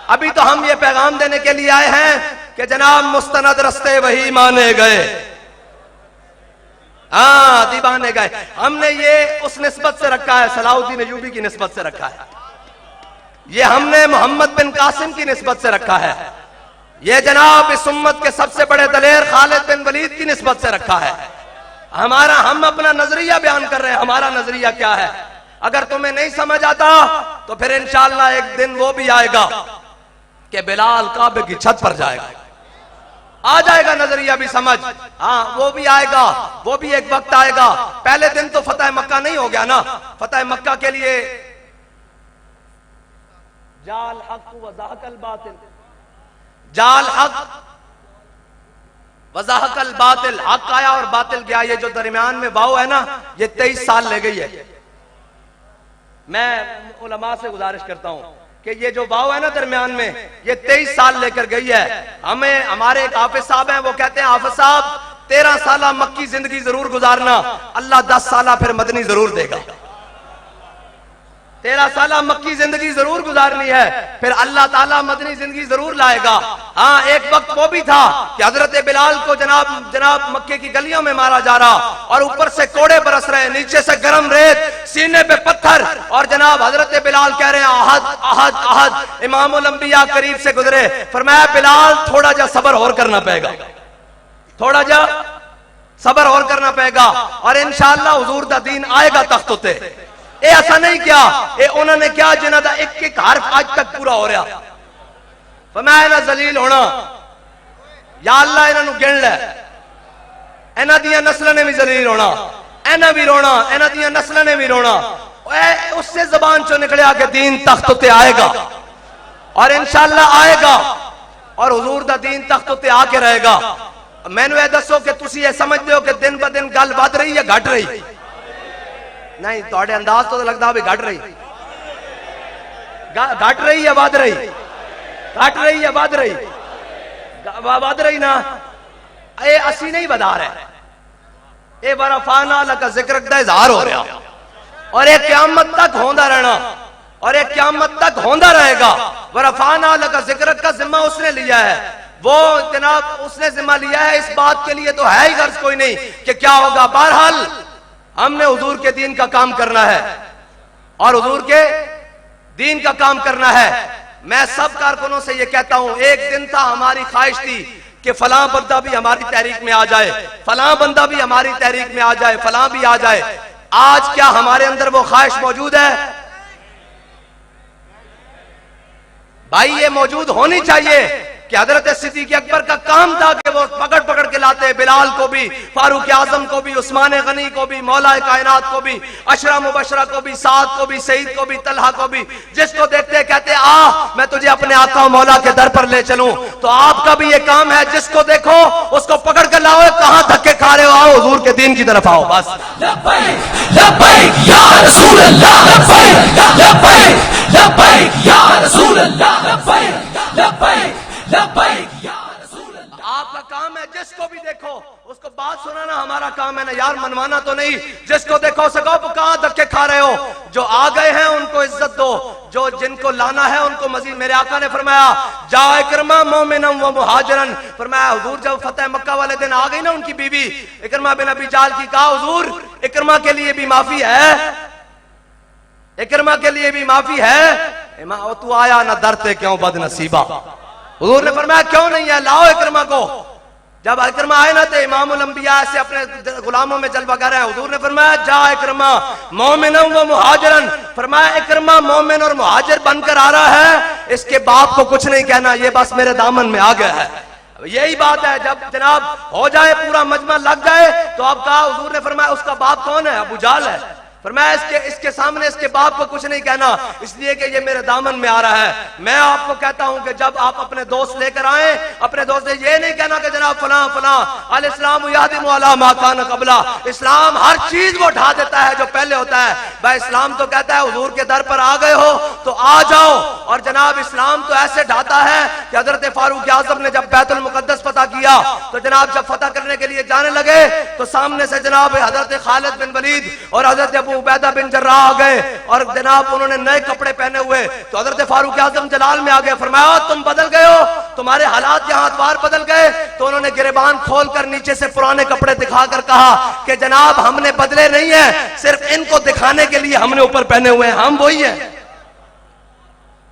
अभी तो हम ये पैगाम देने के लिए आए हैं कि जनाब मुस्तनद रस्ते वही माने गए, हाँ दीवाने गए। हमने ये उस निस्बत से रखा है, सलाहुद्दीन अय्यूबी की निस्बत से रखा है, ये हमने मोहम्मद बिन कासिम की निस्बत से रखा है, ये जनाब इस उम्मत के सबसे बड़े दलेर खालिद बिन वलीद की निस्बत से रखा है। हम अपना नजरिया बयान कर रहे हैं, हमारा नजरिया क्या है। अगर तुम्हें नहीं समझ आता तो फिर इंशाअल्लाह एक दिन वो भी आएगा कि बिलाल काबे की छत पर जाएगा, आ जाएगा नजरिया भी समझ। हाँ वो भी आएगा, वो भी एक वक्त आएगा। पहले दिन तो फतेह मक्का नहीं हो गया ना, फतेह मक्का के लिए जाल हक वज़ाहकल बातिल, जाल हक वज़ाहकल बातिल, हक आया और बातिल गया। ये जो दरमियान में वाव है ना, ये 23 साल ले गई है। मैं उलमा से गुजारिश करता हूं कि ये जो वाव है ना दरमियान में, ये 23 साल लेकर गई है। हमें हमारे एक हाफिज साहब हैं, वो कहते हैं हाफिज साहब 13 साल मक्की जिंदगी जरूर गुजारना, अल्लाह 10 साल फिर मदनी जरूर देगा। 13 साल मक्की जिंदगी जरूर गुजारनी है, फिर अल्लाह ताला मदनी जिंदगी जरूर लाएगा। हाँ, एक वक्त वो भी था कि हजरत बिलाल को जनाब मक्के की गलियों में मारा जा रहा और ऊपर से कोड़े बरस रहे, नीचे से गर्म रेत, सीने पे पत्थर, और जनाब हजरत बिलाल कह रहे हैं अहद अहद अहद। इमामुल अंबिया करीब से गुजरे, फरमाया बिलाल थोड़ा जा सब्र और करना पड़ेगा, थोड़ा जा सब्र और करना पड़ेगा, और इंशाअल्लाह हुजूर दा दीन आएगा तख्त उते। ए ऐसा नहीं क्या, ए उन्होंने क्या जिन्हां दा एक एक हरफ आज तक पूरा हो रहा। फरमाया ना जलील होना, या अल्लाह इन्हों गिन लै, इन्हां दियां नस्लां ने भी जलील होना, इन्हां भी रोना, इन्हां दियां नस्लां ने भी रोना। उससे जबान चो निकलिया कि दीन तख्त उते आएगा, और इंशाअल्लाह आएगा, और हुजूर दा दीन तख्त उते आके रहेगा। मैनू यह दसो कि तुसी ये समझते हो कि दिन ब दिन गल वध रही है घट रही? नहीं, थोड़े अंदाज तो लगता भी घट रही, घट रही है वध रही, घट रही है वध रही, वध रही ना। ये असी नहीं बता रहे, ये वरफाना लका जिक्र का इजहार हो रहा, और ये क़यामत तक होता रहना, और ये क़यामत तक होता रहेगा। वरफाना लका जिक्र का जिम्मा उसने लिया है, वो जनाब उसने जिम्मा लिया है, इस बात के लिए तो है ही गर्ज कोई नहीं कि क्या होगा। बहरहाल हमने हुजूर के दीन का काम करना है, और हुजूर के दीन का काम करना है। मैं सब कारकुनों से ये कहता हूं, एक दिन था हमारी ख्वाहिश थी कि फलां बंदा भी हमारी तहरीक में आ जाए, फलां बंदा भी हमारी तहरीक में आ जाए, फलां भी आ जाए। आज क्या हमारे अंदर वो ख्वाहिश मौजूद है? भाई ये मौजूद होनी चाहिए कि हजरत सिद्दीक अकबर का काम था कि वो पकड़ पकड़ के लाते बिलाल को भी, फारूक आजम को भी, उस्मान गनी को भी, मौला कायनात को भी, अशरा मुबशरा को भी, साद को भी, सईद को भी, तलहा को भी, जिसको देखते कहते आ मैं तुझे अपने आका मौला के दर पर ले चलूं। तो आपका भी ये काम है, जिसको देखो उसको पकड़ कर लाओ, कहां धक्के खा रहे हो, आओ हुजूर के दीन की तरफ आओ। बस लब्बैक लब्बैक या रसूल अल्लाह, लब्बैक लब्बैक लब्बैक या रसूल अल्लाह, लब्बैक लब्बैक लब्बैक या रसूल अल्लाह। आपका काम है, जिसको भी देखो उसको बात सुनाना हमारा काम है ना यार, मनवाना तो नहीं। जिसको देखो सको कहां धक्के खा रहे हो, जो आ गए हैं उनको इज्जत दो, जो जिनको लाना है उनको मजीद। मेरे आका ने फरमाया जा इकरमा मोमिनम व मुहाजिरन, फरमाया हुजूर जब फतेह मक्का वाले दिन आ गई ना उनकी बीवी इकरमा बिन अबी जाल की, कहा हुजूर इकरमा के लिए भी माफी है, इकरमा के लिए भी माफी है। तू आया ना डरते क्यों बदनसीबा? हुजूर ने फरमाया क्यों नहीं है, लाओ इकरमा को। जब इकरमा आए ना तो इमामुल अंबिया से अपने गुलामों में जलवा कर रहे हैं। हुजूर ने फरमाया जा इकरमा मोमिनम व मुहाजिरन, फरमाया इकरमा मोमिन और मुहाजिर बनकर आ रहा है, इसके बाप को कुछ नहीं कहना, ये बस मेरे दामन में आ गया है। यही बात है, जब जनाब हो जाए पूरा मजमा लग जाए तो आप कहा, हुजूर ने फरमाया उसका बाप कौन है? अबू जाल है। फरमाया इसके सामने इसके बाप को कुछ नहीं कहना, इसलिए कि ये मेरे दामन में आ रहा है। मैं आपको कहता हूं कि जब आप अपने दोस्त लेकर आए, अपने दोस्त से ये नहीं कहना कि जनाब फलां फलां अल इस्लाम यादिम अला मा कान क़ब्ला, इस्लाम हर चीज को ढा देता है जो पहले होता है। भाई इस्लाम तो कहता है हुजूर के दर पर आ गए हो तो आ जाओ, और जनाब इस्लाम तो ऐसे ढाता है कि हजरत फारूक आजम ने जब बैतुल मुकद्दस फतह किया तो जनाब जब फतह करने के लिए जाने लगे तो सामने से जनाब हजरत खालिद बिन वलीद और हजरत उबैदा बिन जर्राह आ गए, और जनाब उन्होंने नए कपड़े पहने हुए। तो हजरत फारूक आजम जलाल में आ गए, फरमाया तुम बदल गए हो, तुम्हारे हालात यहाँ अतवार बदल गए। तो उन्होंने गिरबान खोलकर नीचे से पुराने कपड़े दिखाकर कहा कि जनाब हमने बदले नहीं है, सिर्फ इनको दिखाने के लिए हमने ऊपर पहने हुए हैं, हम वही हैं,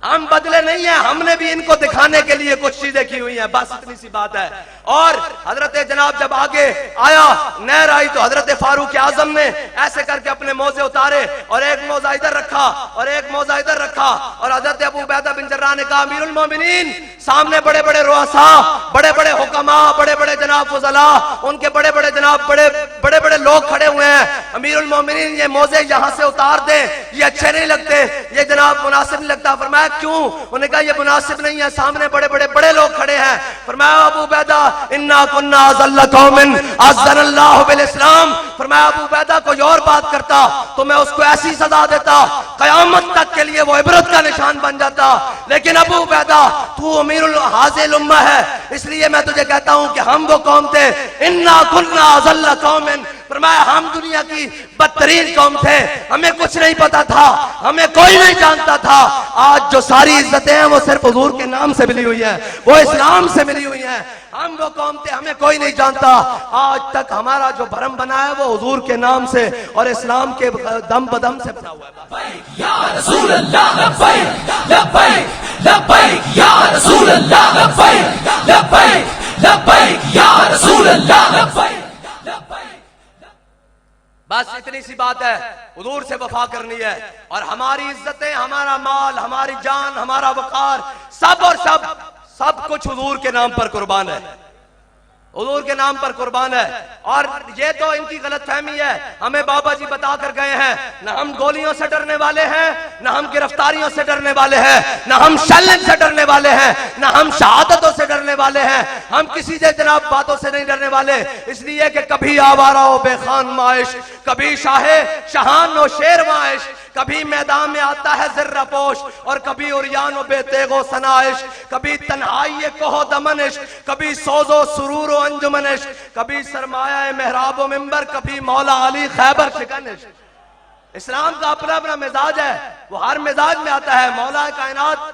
हम बदले नहीं है, हमने भी इनको दिखाने के लिए कुछ चीजें की हुई हैं, बस इतनी सी बात है। और हजरत जनाब जब आगे आया, नहर आई, तो हजरत फारूक आजम ने ऐसे करके अपने मोजे उतारे और एक मोजा इधर रखा और एक मोजा इधर रखा, और हजरत अबू उबैदा बिन जर्राह ने कहा अमीरुल मोमिनीन, सामने बड़े बड़े रुअसा, बड़े बड़े हुक्मा, बड़े बड़े जनाब फुजला, उनके बड़े बड़े जनाब बड़े बड़े लोग खड़े हुए हैं, अमीरुल मोमिनीन ये मोजे यहाँ से उतार दे, ये अच्छे नहीं लगते, ये जनाब मुनासिब नहीं लगता। फरमाया क्यों? उन्होंने कहा ये मुनासिब नहीं है, सामने बड़े बड़े बड़े लोग खड़े हैं। फरमाया अबू उबैदा इन्ना कुन्ना अज़ल्ला कौमिन अज़्ज़नल्लाहु बिल इस्लाम, फरमाया अबू उबैदा कोई और बात करता तो मैं उसको ऐसी सजा देता, कयामत तक के लिए वो इबरत का निशान बन जाता, लेकिन अबू उबैदा तू अमीरुल हाज़िल उम्मा है, इसलिए मैं तुझे कहता हूं कि हम वो कौम थे, इन्ना कुन्ना अज़ल्ला कौमिन, फरमाया हम दुनिया की बदतरीन कौम थे, हमें कुछ नहीं पता था, हमें कोई नहीं जानता था। आज जो सारी इज्जतें हैं वो सिर्फ हुजूर के नाम से मिली हुई है, वो इस्लाम से मिली हुई है। हम वो कौम थे, हमें कोई नहीं जानता। आज तक हमारा जो भरम बना है वो हुजूर के नाम से और इस्लाम के दम बदम से बना हुआ है। या रसूल अल्लाह लब्बैक लब्बैक लब्बैक या रसूल अल्लाह लब्बैक लब्बैक लब्बैक या रसूल अल्लाह लब्बैक लब्बैक। बस इतनी सी बात है, हुजूर से वफा करनी है और हमारी इज्जतें, हमारा माल, हमारी जान, हमारा वकार, सब और सब कुछ हुजूर के नाम पर कुर्बान है, हुजूर के नाम पर कुर्बान है। और ये तो इनकी गलतफहमी है, हमें बाबा जी बता कर गए हैं, न हम गोलियों से डरने वाले हैं, न हम गिरफ्तारियों से डरने वाले हैं, न हम शल्लन से डरने वाले हैं, न हम शहादतों से डरने वाले हैं। हम किसी से जनाब बातों से नहीं डरने वाले, इसलिए कि कभी आवारा हो बेखान माइश, कभी शाहान हो शेर माइश, कभी मैदान में आता है जिर्रा पोश और कभी उरियान बेतेगो सनाइश, कभी तन्हाई कोहो दमनिश, कभी सोजो सुरूर अंजुमनिश, कभी सरमाया मेहराब मिंबर, कभी मौला अली खैबर शिकनिश। इस्लाम का अपना अपना मिजाज है, वो हर मिजाज में आता है। मौला कायनात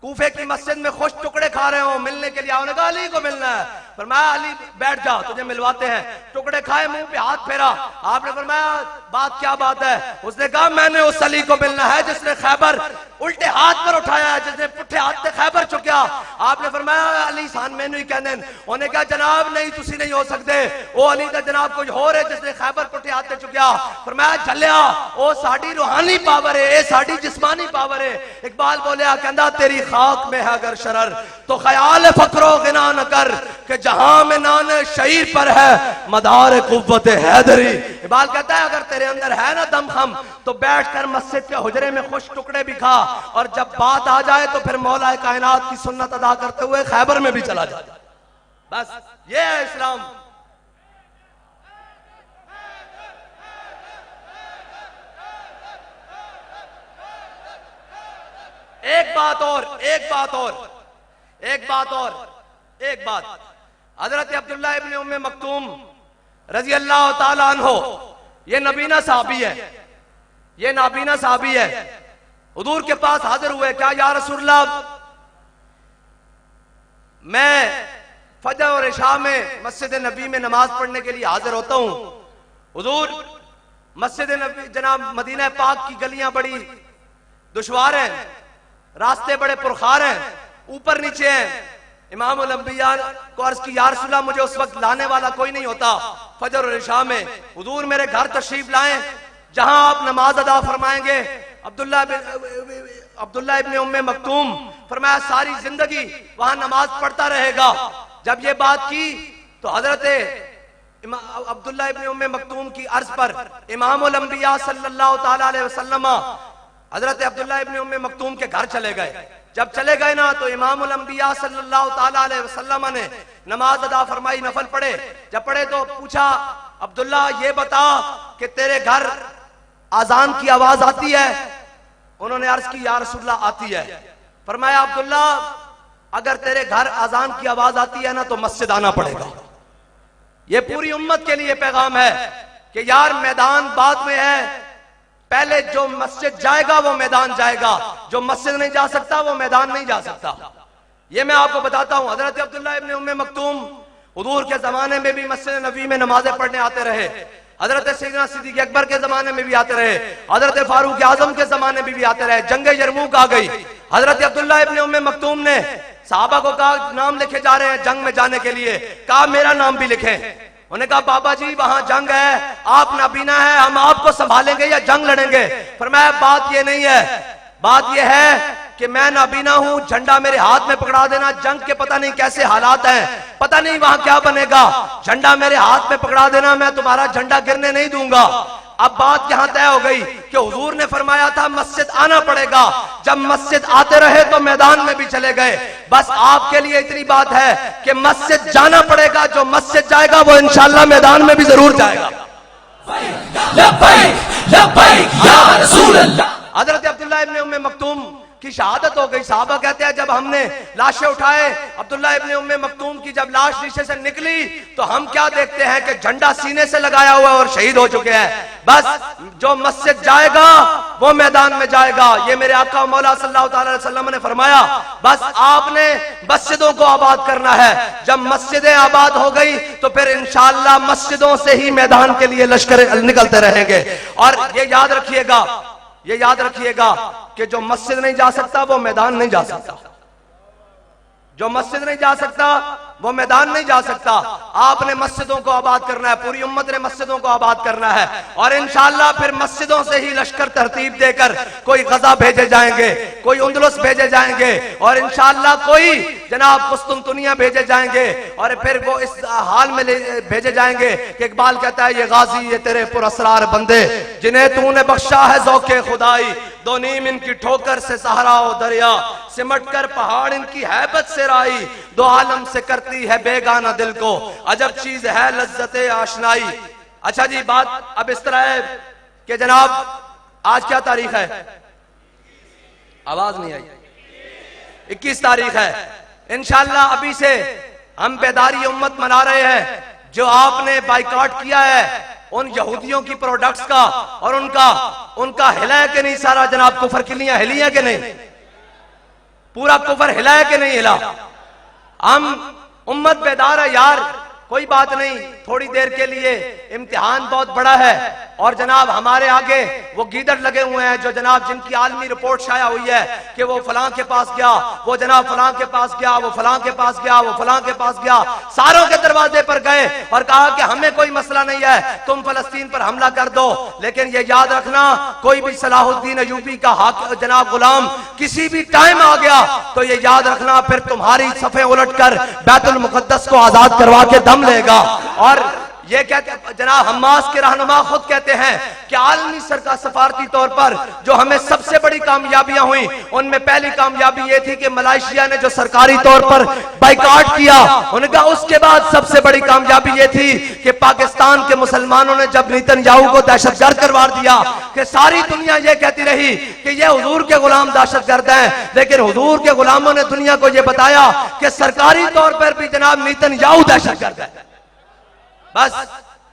कूफे की मस्जिद में खुश टुकड़े खा रहे हो, मिलने के लिए आओ, ने कहा अली को मिलना है, फरमाया अली बैठ जा तुझे मिलवाते हैं। टुकड़े खाए, मुंह पे हाथ फेरा, आपने फरमाया बात क्या बात है? उसने कहा मैंने उस अली को मिलना है जिसने खैबर उल्टे हाथ पर उठाया है, जिसने पुठे हाथ से खैबर चुकिया। आपने फरमाया अली सान मैनू ही कहने, उन्हें कहा जनाब नहीं तुसी नहीं हो सकते, वो अली का जनाब कुछ हो रहे जिसने खैबर पुठे हाथ से चुकिया। फरमाया चलिया वो साड़ी रूहानी पावर है, ये साड़ी जिस्मानी पावर है। इकबाल बोलिया कहंदा तेरी खाक में है अगर शरर तो ख्याल फकरो गिना न कर, कि जहां में नान शहीर पर है मदार कुव्वत हैदरी। इकबाल कहता है अगर तेरे अंदर है ना दमखम तो बैठकर मस्जिद के हुजरे में खुश टुकड़े भी खा, और जब बात आ जाए तो फिर मौला कायनात की सुन्नत अदा करते हुए खैबर में भी चला जाए। बस ये है इस्लाम। एक बात हजरत अब्दुल्लाह इब्न उम्मे मक्तूम रजी अल्लाह ताला अन्हो, ये नबीना साहबी है, हुजूर के पास हाजिर हुए, क्या या रसूलल्लाह मैं फजर और इशा में मस्जिद नबी में नमाज पढ़ने के लिए हाजिर होता हूं। हुजूर मस्जिद नबी जनाब मदीना पाक की गलियां बड़ी दुश्वार हैं, रास्ते बड़े पुरखार हैं, ऊपर नीचे हैं। इमाम उल अंबिया को अर्ज की या रसूलल्लाह मुझे उस वक्त लाने वाला कोई नहीं होता फजर और इशा में, हुजूर मेरे घर तशरीफ लाएं जहां आप नमाज अदा फरमाएंगे। अब्दुल्लाह इब्न उम्मे मक्तूम फरमाया सारी जिंदगी वहां नमाज पढ़ता रहेगा। जब ये बात की तो हजरत अब्दुल्लाह इब्न उम्मे मक्तूम की अर्ज पर इमाम उल अंबिया सल्लल्लाहु ताला अलैहि वसल्लम हजरत अब्दुल्लाह इब्न उम्मे मक्तूम के घर चले गए। जब चले गए ना तो इमामुल अंबिया सल्लल्लाहु ताला अलैहि वसल्लम ने नमाज अदा फरमाई, नफल पढ़े। जब पढ़े तो पूछा अब्दुल्ला ये बता कि तेरे घर आजान की आवाज आती है? उन्होंने अर्ज की या रसूलल्लाह आती है। फरमाया अब्दुल्ला अगर तेरे घर आजान की आवाज आती है ना तो मस्जिद आना पड़ेगा। ये पूरी उम्मत के लिए पैगाम है कि यार मैदान बाद में है, पहले जो मस्जिद जाएगा वो मैदान जाएगा, जो मस्जिद नहीं जा सकता वो मैदान नहीं जा सकता। ये मैं आपको बताता हूं। हजरत अब्दुल्लाह इब्न उम्मे मक्तूम हुजूर के जमाने में भी मस्जिद नबी में नमाजें पढ़ने आते रहे, हजरत सैयदना सिद्दीक अकबर के जमाने में भी आते रहे, हजरत फारूक आजम के जमाने में भी आते रहे। जंग यरमूक आ गई, हजरत अब्दुल्लाह इब्न उम्मे मक्तूम ने सहाबा को कहा नाम लिखे जा रहे हैं जंग में जाने के लिए, कहा मेरा नाम भी लिखें। उन्होंने कहा बाबा जी वहां जंग है, आप नाबीना है, हम आपको संभालेंगे या जंग लड़ेंगे? फरमाया बात ये नहीं है, बात ये है कि मैं नाबीना हूं, झंडा मेरे हाथ में पकड़ा देना, जंग के पता नहीं कैसे हालात हैं, पता नहीं वहां क्या बनेगा, झंडा मेरे हाथ में पकड़ा देना, मैं तुम्हारा झंडा गिरने नहीं दूंगा। अब बात यहां तय हो गई कि हुजूर ने फरमाया था मस्जिद आना पड़ेगा, जब मस्जिद आते रहे तो मैदान में भी चले गए। बस आपके लिए इतनी बात है कि मस्जिद जाना पड़ेगा, जो मस्जिद जाएगा वो इंशाअल्लाह मैदान में भी जरूर जाएगा। लब्बैक लब्बैक या रसूल अल्लाह। हजरत अब्दुल्लाह इब्न उम्मे मक्तूम की शहादत हो गई। साहबा कहते हैं जब हमने लाशें उठाए, अब्दुल्ला इब्ने उम्मे मक्तूम की जब लाश नीचे से निकली तो हम क्या देखते हैं कि झंडा सीने से लगाया हुआ और शहीद हो चुके हैं। बस जो मस्जिद जाएगा वो मैदान में जाएगा। ये मेरे आका मौला सल्लल्लाहु अलैहि वसल्लम ने फरमाया, बस आपने मस्जिदों को आबाद करना है। जब मस्जिदें आबाद हो गई तो फिर इंशाअल्लाह मस्जिदों से ही मैदान के लिए लश्कर निकलते रहेंगे। और ये याद रखिएगा, ये याद रखिएगा कि जो मस्जिद नहीं जा सकता वो मैदान नहीं जा सकता। जो मस्जिद नहीं जा सकता वो मैदान नहीं जा सकता। आपने मस्जिदों को आबाद करना है, पूरी उम्मत ने मस्जिदों को आबाद करना है। और इंशाअल्लाह फिर मस्जिदों से ही लश्कर तरतीब देकर कोई गजा भेजे जाएंगे, कोई उंदलुस भेजे जाएंगे और इंशाअल्लाह कोई जनाब कुस्तुनतुनिया भेजे जाएंगे। और फिर वो इस हाल में भेजे जाएंगे कि इकबाल कहता है, ये गाजी ये तेरे पुरअसरार बंदे जिन्हें तूने बख्शा है ज़ौक़े खुदाई, दो नीम इनकी ठोकर से सहारा ओ दरिया, सिमट कर पहाड़ इनकी हैबत से राई, दो आलम से करती है बेगाना दिल को, अजब चीज है लज्जते आशनाई। अच्छा जी, बात अब इस तरह है कि जनाब आज क्या तारीख है? आवाज नहीं आई। 21 तारीख है। इंशाअल्लाह अभी से हम बेदारी उम्मत मना रहे हैं। जो आपने बाइकआउट किया है उन यहूदियों की प्रोडक्ट्स का और उनका हिला है कि नहीं? सारा जनाब कुफर किलियां हिली है कि नहीं? पूरा कुफर हिला है कि नहीं हिला? हम उम्मत बेदार है यार, कोई बात नहीं, थोड़ी देर के लिए इम्तिहान बहुत बड़ा है। और जनाब हमारे आगे वो गीदड़ लगे हुए हैं जो जनाब जिनकी आलमी रिपोर्ट शाया हुई है कि वो फलां के पास गया, वो जनाब फलां के पास गया, वो फलां के पास गया, वो फलां के पास गया, सारों के दरवाजे पर गए और कहा कि हमें कोई मसला नहीं है, तुम फलस्तीन पर हमला कर दो। लेकिन ये याद रखना, कोई भी सलाहुद्दीन अयूबी का जनाब गुलाम किसी भी टाइम आ गया तो ये याद रखना फिर तुम्हारी सफ़े उलट कर बैतुल मुकद्दस को आजाद करवा के दम लेगा। और ये कहते जनाब हमास के रहनुमा खुद कहते हैं कि आलमी सरकार सफारती तौर पर जो हमें सबसे बड़ी कामयाबियां हुई उनमें पहली कामयाबी ये थी कि मलेशिया ने जो सरकारी तौर पर बाइकआउट किया, उनका उसके बाद सबसे बड़ी कामयाबी ये थी कि पाकिस्तान के मुसलमानों ने जब नेतन्याहू को दहशतगर्द करवा दिया कि सारी दुनिया ये कहती रही कि ये हुजूर के गुलाम दहशतगर्द हैं, लेकिन हुजूर के गुलामों ने दुनिया को ये बताया कि सरकारी तौर पर भी जनाब नेतन्याहू दहशतगर्द है। बस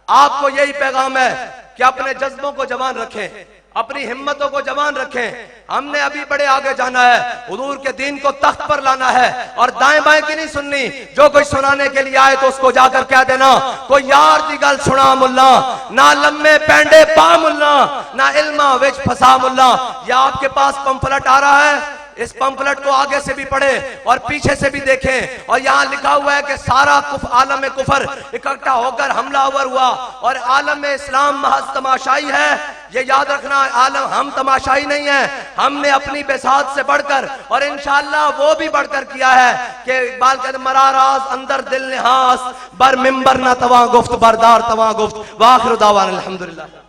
आपको यही पैगाम है कि अपने जज्बों को जवान रखें, अपनी हिम्मतों को जवान रखें। हमने अभी बड़े आगे जाना है, हुजूर के दीन को तख्त पर लाना है और दाएं बाएं की नहीं सुननी। जो कोई सुनाने के लिए आए तो उसको जाकर कह देना, कोई यार दी गल सुना मुल्ला, ना लम्बे पेंडे पा मुल्ला, ना इल्मा विच फसा मुल्ला। या आपके पास पंफलेट आ रहा है, इस पंफलेट को आगे से भी पढ़े और पीछे से भी देखें। और यहाँ लिखा हुआ है कि सारा आलम कुफर इकट्ठा होकर हमलावर हुआ और आलम इस्लाम महज तमाशाई है। ये याद रखना, आलम हम तमाशाई नहीं है, हमने अपनी बेसात से बढ़कर और इंशाअल्लाह वो भी बढ़कर किया है कि इकबाल कहते मराराज अंदर दिल निहास बर मिंबर ना तवा गुफ्त बरदार तवा गुफ्त वाखिर दावान अल्हम्दुलिल्लाह।